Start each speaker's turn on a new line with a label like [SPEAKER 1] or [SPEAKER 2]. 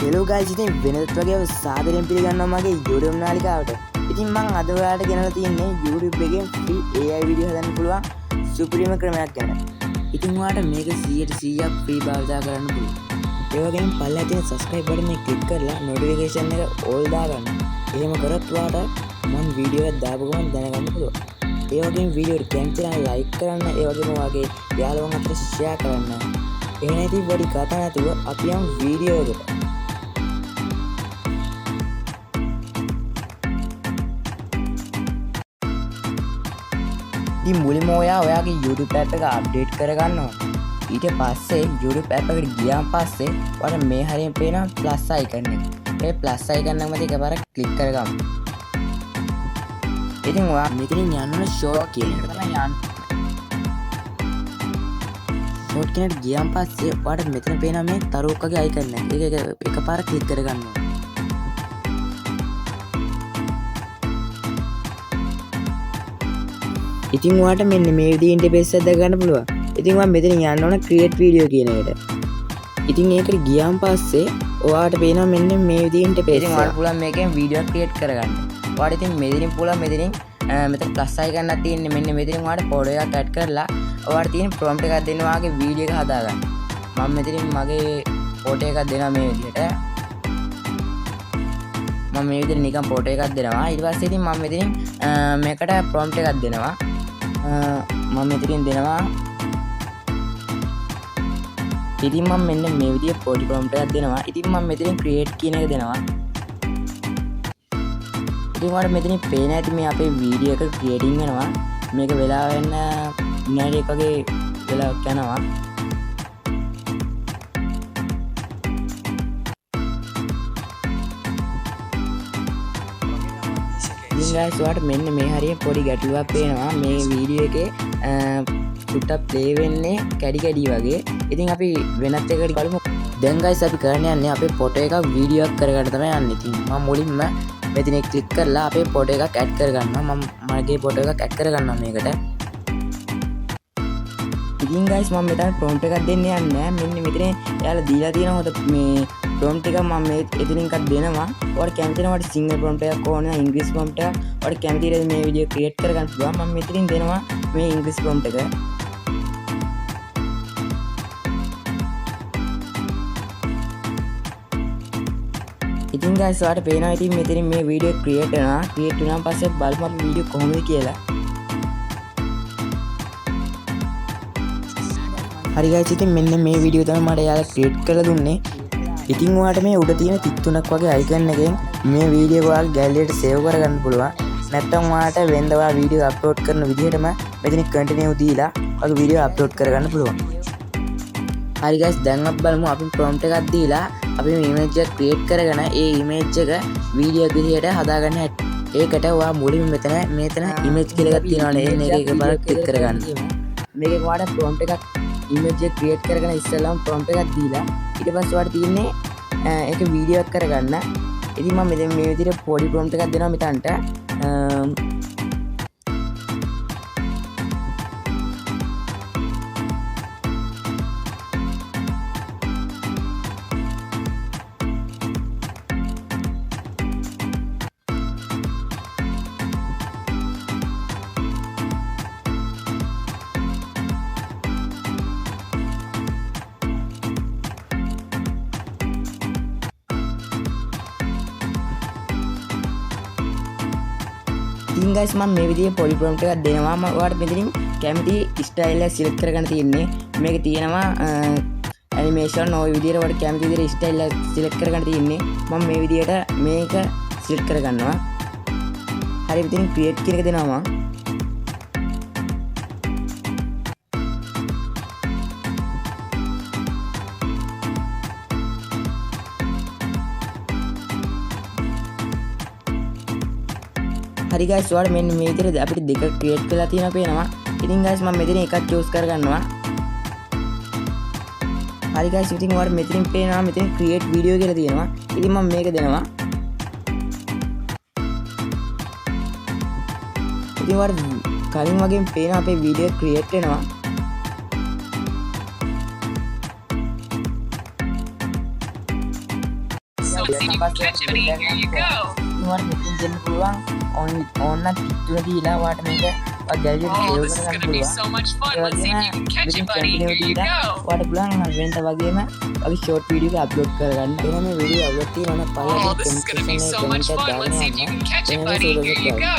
[SPEAKER 1] Hello guys, ඉතින් වෙනදත් වගේ සාදරයෙන් පිළිගන්නවා මගේ YouTube නාලිකාවට. ඉතින් මම අද ඔයාලට ගෙනලා තියන්නේ YouTube එකෙන් free AI වීඩියෝ හදන්න පුළුවන් සුපිරිම ක්‍රමයක් ගැන. ඉතින් ඔයාලට මේක 100% free භාවිතා කරන්න පුළුවන්. ඒ වගේම පල්ලෙහා තියෙන subscribe button එක click කරලා notification එක all දාගන්න. එහෙම කරොත් ඔයාලට මම වීඩියෝ එක දාපු ගමන් දැනගන්න පුළුවන්. ඒ වගේම වීඩියෝ එක කැමති නම් like කරන්න, ඒ වගේම ඔයාගේ යාළුවන් අතර share කරන්න. එහෙනම් ඉතින් වැඩි කතා නැතුව අපි යමු වීඩියෝ එකට. ඉතින් මුලින්ම ඔයාගේ YouTube app එක අප්ඩේට් කරගන්න ඕනේ. ඊට පස්සේ YouTube app එකට ගියාන් පස්සේ ඔයාලට මේ හරියෙන් පේන plus icon එක. ඒ plus icon එක මත එකපාරක් click කරගමු. ඉතින් ඔයා මෙතනින් යන්න ඕන short කියන එකට තමයි යන්න. short කියනට ගියාන් පස්සේ ඔයාලට මෙතන පේන මේ තරුවක් වගේ icon එක. ඒක එකපාරක් click කරගන්න ඕනේ. ඉතින් ඔයාලට මෙන්න මේ විදිහේ ඉන්ටර්ෆේස් එකක් දැක ගන්න පුළුවන්. ඉතින් ඔයා මෙතන යන්න ඕන create video කියන එකට. ඉතින් ඒකට ගියාන් පස්සේ ඔයාලට පේනවා මෙන්න මේ විදිහේ ඉන්ටර්ෆේස් එක. ඉතින් ඔයාලට පුළුවන් මේකෙන් වීඩියෝ ක්‍රියේට් කරගන්න. ඔයාලට ඉතින් මෙතනින් පුළුවන් මෙතන ප්ලස් icon එකක් තියෙන්නේ. මෙන්න මෙතනින් ඔයාලට ෆොටෝ එකක් ඇඩ් කරලා ඔයාලට තියෙන prompt එකක් දෙන්න ඔයාගේ වීඩියෝ එක හදාගන්න. මම මෙතනින් මගේ ෆොටෝ එකක් දෙනවා මේ විදිහට. මම මේ විදිහට නිකන් ෆොටෝ එකක් දෙනවා. ඊට පස්සේ ඉතින් මම මෙතනින් මේකට prompt එකක් දෙනවා. මම මෙතනින් දෙනවා. ඉතින් මම මෙන්න මේ විදිහේ පොඩි prompt එකක් දෙනවා. ඉතින් මම මෙතනින් create කියන එක දෙනවා. ඉතින් ඔයාලට මෙතනින් පේන ඇති මේ අපේ වීඩියෝ එක creating වෙනවා. මේක වෙලා වෙන්න විනාඩියක් වගේ වෙලාවක් යනවා. ඉතින් guys ඔයාලට මෙන්න මේ හරිය පොඩි ගැටලුවක් පේනවා. මේ වීඩියෝ එකේ චුට්ටක් ප්ලේ වෙන්නේ කැඩි කැඩි වගේ. ඉතින් අපි වෙනත් එකකට බලමු. දැන් guys අපි කරන්න යන්නේ අපේ ෆොටෝ එකක් වීඩියෝ එකක් කරගන්න තමයි යන්නේ. ඉතින් මම මුලින්ම මෙතන ක්ලික් කරලා අපේ ෆොටෝ එකක් ඇඩ් කරගන්නවා. මම මගේ ෆොටෝ එකක් ඇඩ් කරගන්නවා මේකට. ඉතින් guys මම මෙතන prompt එකක් දෙන්න යන්නේ. මෙන්න මෙතන එයාලා දීලා තියෙන හොද මේ prompt එක මම මේ එතනින් එකක් දෙනවා. ඔයාලට කැමති නම් ඔයාලට සිංගල් prompt එකක් ඕන නම් ඉංග්‍රීසි prompt එකක්. ඔයාලට කැමති ඉතින් මේ වීඩියෝ ක්‍රියේට් කරගන්න පුළුවන්. මම මෙතනින් දෙනවා මේ ඉංග්‍රීසි prompt එක. ඉතින් guys ඔයාලට පේනවා ඉතින් මෙතනින් මේ වීඩියෝ ක්‍රියේට් වෙනවා. ක්‍රියේට් වුණාන් පස්සේ බලමු අපි වීඩියෝ කොහොමද කියලා. හරි guys ඉතින් මෙන්න මේ වීඩියෝ තමයි මට යාළුවා ක්‍රියේට් කරලා දුන්නේ. ඉතින් ඔයාලට මේ උඩ තියෙන තිත් තුනක් වගේ icon එකෙන් මේ වීඩියෝ ඔයාලා ගෑලරියට සේව් කරගන්න පුළුවන්. නැත්නම් ඔයාලට වෙනද ඔයා වීඩියෝ අප්ලෝඩ් කරන විදිහටම මෙතන කන්ටිනියු දීලා ඔයාගේ වීඩියෝ අප්ලෝඩ් කරගන්න පුළුවන්. හරි guys දැන් අපි බලමු අපි prompt එකක් දීලා අපි මේ image එක create කරගෙන ඒ image එක වීඩියෝ එක විදිහට හදාගන්න හැටි. ඒකට ඔයා මුලින්ම මෙතන image කියලා එකක් තියෙනවානේ. ඒක එකපාරක් ක්ලික් කරගන්න. මේකේ ඔයාලට prompt එකක් image එක create කරගෙන ඉස්සෙල්ලාම prompt එකක් දීලා ඊට පස්සේ ඔයාලට තියෙන්නේ ඒක වීඩියෝ එකක් කරගන්න. ඉතින් මම මෙතන මේ විදිහට පොඩි prompt එකක් දෙනවා මෙතනට. ඉතින් guys මම මේ විදිහේ පොඩි prompt එකක් දෙනවා. මම ඔයාලට මෙතනින් කැමති ස්ටයිල් එක සිලෙක්ට් කරගන්න තියෙන්නේ. මේක තියෙනවා animation ඔය විදිහට ඔයාලට කැමති විදිහට ස්ටයිල් එක සිලෙක්ට් කරගන්න තියෙන්නේ. මම මේ විදිහට මේක සිලෙක්ට් කරගන්නවා. හරි මෙතනින් create කියන එක දෙනවා මම. හරි guys ඔයාලට මෙන්න මේ විදිහට අපිට දෙක ක්‍රියේට් කරලා තියෙනවා පේනවා. ඉතින් guys මම මෙතන එකක් choose කරගන්නවා. හරි guys ඉතින් ඔයාලට මෙතනින් පේනවා මෙතන create video කියලා තියෙනවා. ඉතින් මම මේක දෙනවා. ඉතින් ඔයාලට කලින් වගේම පේනවා අපේ වීඩියෝ ක්‍රියේට් වෙනවා.
[SPEAKER 2] Hope see if you can catch it, buddy. Here you go.
[SPEAKER 1] නුවන් මෙකින් දෙන්න පුළුවන් ඕන්න තිත්තුන දීලා වාට මේක ගැලට
[SPEAKER 2] Oh, this is gonna be so much fun. Let's see if you can catch it, buddy. Here you go.
[SPEAKER 1] වාට පුළුවන් වෙනත වගේම වගේ ෂෝට් වීඩියෝ එක අප්ලෝඩ් කරගන්න. එහෙනම් මේ වීඩියෝ අප්ලෝඩ් කරන
[SPEAKER 2] Oh, this is gonna be so much fun. Let's see if you can catch it, buddy. Here you go.